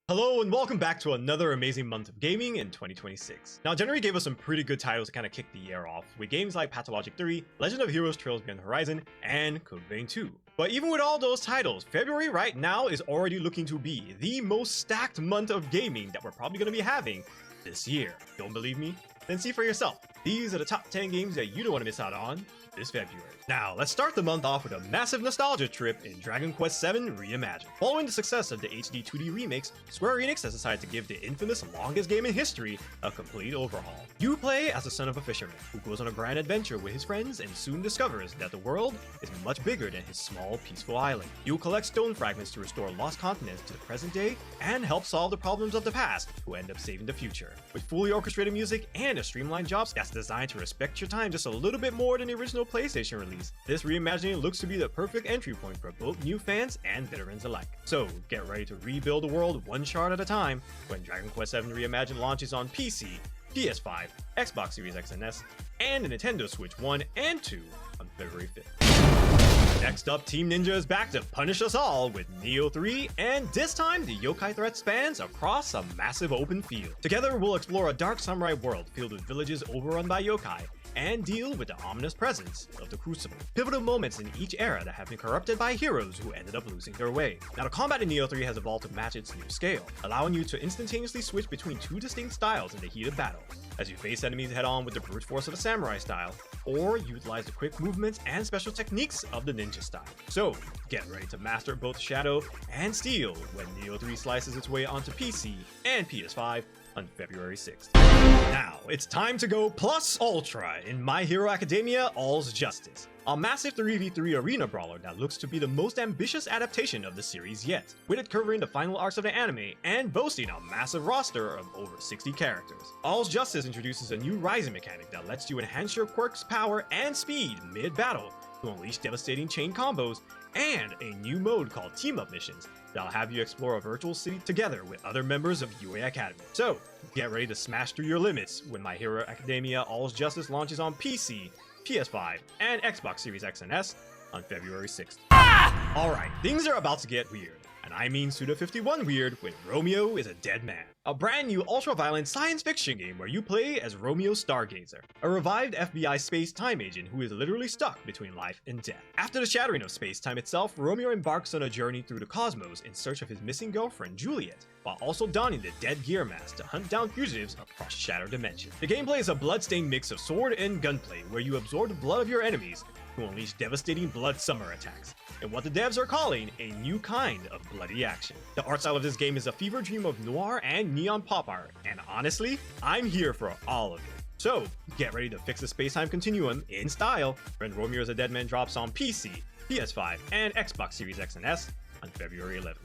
Hello and welcome back to another amazing month of gaming in 2026. Now, January gave us some pretty good titles to kind of kick the year off, with games like Pathologic 3, Legend of Heroes Trails Beyond the Horizon, and Code Vein 2. But even with all those titles, February right now is already looking to be the most stacked month of gaming that we're probably going to be having this year. Don't believe me? Then see for yourself. These are the top 10 games that you don't want to miss out on this February. Now, let's start the month off with a massive nostalgia trip in Dragon Quest VII Reimagined. Following the success of the HD 2D remakes, Square Enix has decided to give the infamous longest game in history a complete overhaul. You play as the son of a fisherman who goes on a grand adventure with his friends and soon discovers that the world is much bigger than his small, peaceful island. You collect stone fragments to restore lost continents to the present day and help solve the problems of the past to end up saving the future. With fully orchestrated music and a streamlined job that's designed to respect your time just a little bit more than the original PlayStation release, this reimagining looks to be the perfect entry point for both new fans and veterans alike. So get ready to rebuild the world one shard at a time when Dragon Quest VII Reimagined launches on PC, PS5, Xbox Series X and S, and the Nintendo Switch 1 and 2 on February 5th. Next up, Team Ninja is back to punish us all with Nioh 3, and this time the yokai threat spans across a massive open field. Together, we'll explore a dark samurai world filled with villages overrun by yokai, and deal with the ominous presence of the Crucible. Pivotal moments in each era that have been corrupted by heroes who ended up losing their way. Now, the combat in Nioh 3 has evolved to match its new scale, allowing you to instantaneously switch between two distinct styles in the heat of battle, as you face enemies head-on with the brute force of a samurai style, or utilize the quick movements and special techniques of the ninja style. So, get ready to master both Shadow and Steel when Nioh 3 slices its way onto PC and PS5 on February 6th. Now, it's time to go plus ultra in My Hero Academia All's Justice, a massive 3v3 arena brawler that looks to be the most ambitious adaptation of the series yet, with it covering the final arcs of the anime and boasting a massive roster of over 60 characters. All's Justice introduces a new rising mechanic that lets you enhance your quirk's power and speed mid-battle to unleash devastating chain combos, and a new mode called Team Up Missions that'll have you explore a virtual city together with other members of UA Academy. So, get ready to smash through your limits when My Hero Academia All's Justice launches on PC, PS5, and Xbox Series X and S on February 6th. Alright, things are about to get weird. And I mean Suda51 weird when Romeo is a dead man. A brand new ultra-violent science fiction game where you play as Romeo Stargazer, a revived FBI space-time agent who is literally stuck between life and death. After the shattering of space-time itself, Romeo embarks on a journey through the cosmos in search of his missing girlfriend Juliet, while also donning the Dead Gear mask to hunt down fugitives across shattered dimensions. The gameplay is a blood-stained mix of sword and gunplay where you absorb the blood of your enemies to unleash devastating blood summer attacks, and what the devs are calling a new kind of bloody action. The art style of this game is a fever dream of noir and neon pop art, and honestly, I'm here for all of it. So, get ready to fix the space-time continuum in style when Romeo is a Dead Man drops on PC, PS5, and Xbox Series X and S on February 11th.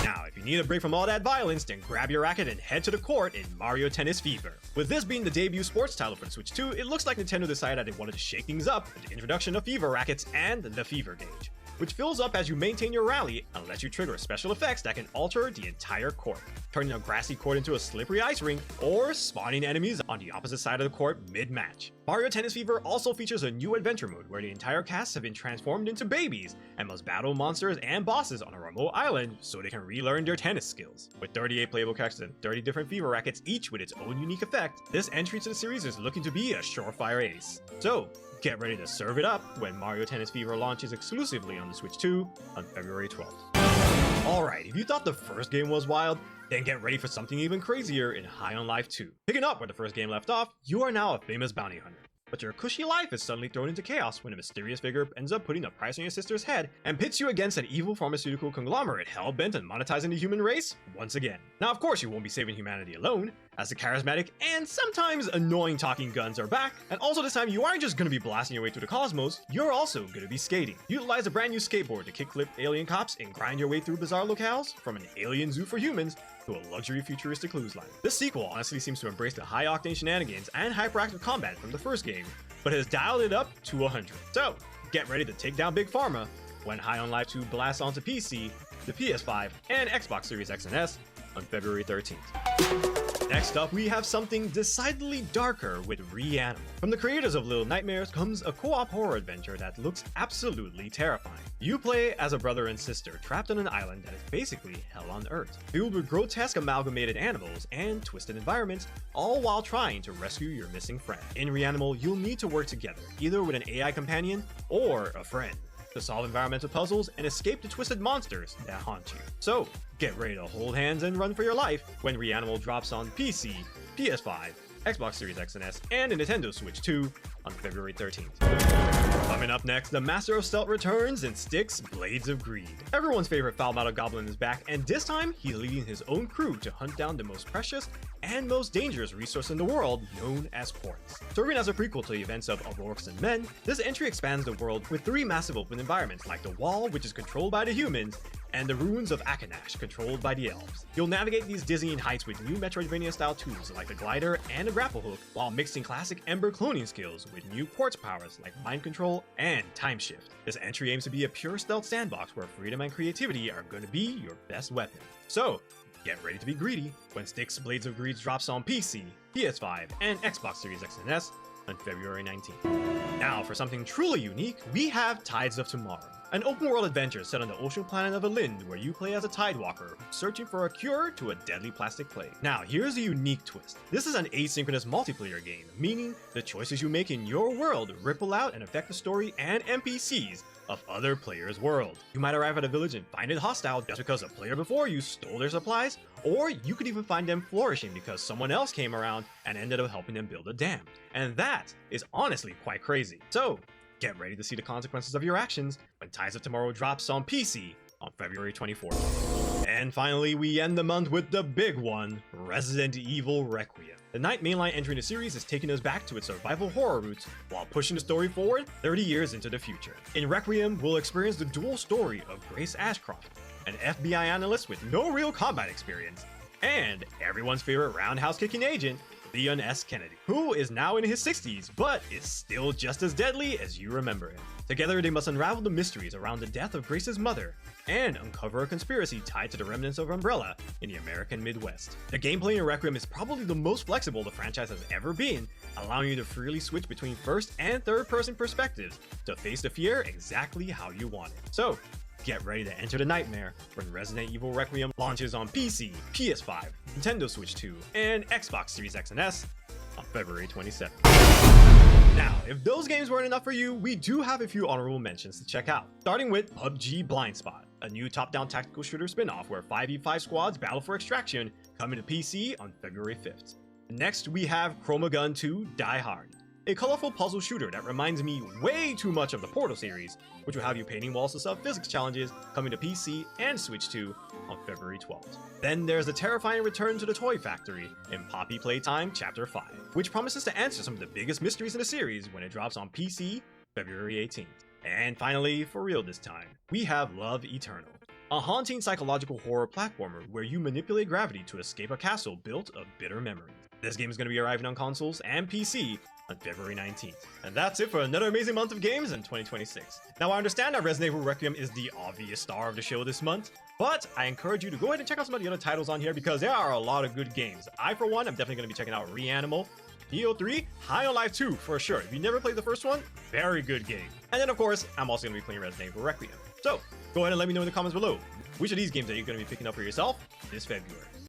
Now, if you need a break from all that violence, then grab your racket and head to the court in Mario Tennis Fever. With this being the debut sports title for the Switch 2, it looks like Nintendo decided that they wanted to shake things up with the introduction of Fever rackets and the Fever Gauge, which fills up as you maintain your rally and lets you trigger special effects that can alter the entire court, turning a grassy court into a slippery ice rink, or spawning enemies on the opposite side of the court mid-match. Mario Tennis Fever also features a new adventure mode where the entire cast have been transformed into babies and must battle monsters and bosses on a remote island so they can relearn their tennis skills. With 38 playable characters and 30 different Fever rackets, each with its own unique effect, this entry to the series is looking to be a surefire ace. So, get ready to serve it up when Mario Tennis Fever launches exclusively on the Switch 2 on February 12th. Alright, if you thought the first game was wild, then get ready for something even crazier in High on Life 2. Picking up where the first game left off, you are now a famous bounty hunter. But your cushy life is suddenly thrown into chaos when a mysterious figure ends up putting a price on your sister's head and pits you against an evil pharmaceutical conglomerate hell-bent on monetizing the human race once again. Now, of course, you won't be saving humanity alone, as the charismatic and sometimes annoying talking guns are back, and also this time you aren't just going to be blasting your way through the cosmos, you're also going to be skating. Utilize a brand new skateboard to kickflip alien cops and grind your way through bizarre locales, from an alien zoo for humans to a luxury futuristic cruise line. This sequel honestly seems to embrace the high-octane shenanigans and hyperactive combat from the first game, but has dialed it up to 100. So, get ready to take down Big Pharma when High on Life 2 blasts onto PC, the PS5, and Xbox Series X and S on February 13th. Next up, we have something decidedly darker with REANIMAL. From the creators of Little Nightmares comes a co-op horror adventure that looks absolutely terrifying. You play as a brother and sister trapped on an island that is basically hell on earth, filled with grotesque amalgamated animals and twisted environments, all while trying to rescue your missing friend. In REANIMAL, you'll need to work together, either with an AI companion or a friend, to solve environmental puzzles and escape the twisted monsters that haunt you. So, get ready to hold hands and run for your life when REANIMAL drops on PC, PS5, Xbox Series X and S, and a Nintendo Switch 2 on February 13th. Coming up next, the Master of Stealth returns in Styx Blades of Greed. Everyone's favorite foul-mouthed goblin is back, and this time he's leading his own crew to hunt down the most precious and most dangerous resource in the world, known as quartz. Serving as a prequel to the events of Orcs and Men, this entry expands the world with 3 massive open environments, like the Wall, which is controlled by the humans, and the ruins of Akanash, controlled by the elves. You'll navigate these dizzying heights with new Metroidvania-style tools like the glider and the grapple hook, while mixing classic Ember cloning skills with new quartz powers like mind control and time shift. This entry aims to be a pure stealth sandbox where freedom and creativity are going to be your best weapon. So, get ready to be greedy when Styx Blades of Greed drops on PC, PS5, and Xbox Series X and S on February 19th. Now, for something truly unique, we have Tides of Tomorrow, an open-world adventure set on the ocean planet of Elind where you play as a Tidewalker searching for a cure to a deadly plastic plague. Now, here's a unique twist. This is an asynchronous multiplayer game, meaning the choices you make in your world ripple out and affect the story and NPCs of other players' world. You might arrive at a village and find it hostile just because a player before you stole their supplies, or you could even find them flourishing because someone else came around and ended up helping them build a dam. And that is honestly quite crazy. So, get ready to see the consequences of your actions when Tides of Tomorrow drops on PC on February 24th. And finally, we end the month with the big one, Resident Evil Requiem. The 9th mainline entry in the series is taking us back to its survival horror roots while pushing the story forward 30 years into the future. In Requiem, we'll experience the dual story of Grace Ashcroft, an FBI analyst with no real combat experience, and everyone's favorite roundhouse-kicking agent, Leon S. Kennedy, who is now in his 60s, but is still just as deadly as you remember him. Together, they must unravel the mysteries around the death of Grace's mother and uncover a conspiracy tied to the remnants of Umbrella in the American Midwest. The gameplay in Requiem is probably the most flexible the franchise has ever been, allowing you to freely switch between first and third-person perspectives to face the fear exactly how you want it. So, get ready to enter the nightmare when Resident Evil Requiem launches on PC, PS5, Nintendo Switch 2, and Xbox Series X and S on February 27th. Now, if those games weren't enough for you, we do have a few honorable mentions to check out. Starting with PUBG Blindspot, a new top-down tactical shooter spin-off where 5v5 squads battle for extraction, coming to PC on February 5th. Next, we have ChromaGun 2 Die Hard, a colorful puzzle shooter that reminds me way too much of the Portal series, which will have you painting walls to solve physics challenges, coming to PC and Switch 2 on February 12th. Then there's the terrifying return to the Toy Factory in Poppy Playtime Chapter 5, which promises to answer some of the biggest mysteries in the series when it drops on PC February 18th. And finally, for real this time, we have Love Eternal, a haunting psychological horror platformer where you manipulate gravity to escape a castle built of bitter memories. This game is going to be arriving on consoles and PC on February 19th. And that's it for another amazing month of games in 2026. Now, I understand that Resident Evil Requiem is the obvious star of the show this month, but I encourage you to go ahead and check out some of the other titles on here because there are a lot of good games. I, for one, am definitely going to be checking out REANIMAL, Nioh 3, High on Life 2 for sure. If you never played the first one, very good game. And then, of course, I'm also going to be playing Resident Evil Requiem. So, go ahead and let me know in the comments below which of these games are you going to be picking up for yourself this February.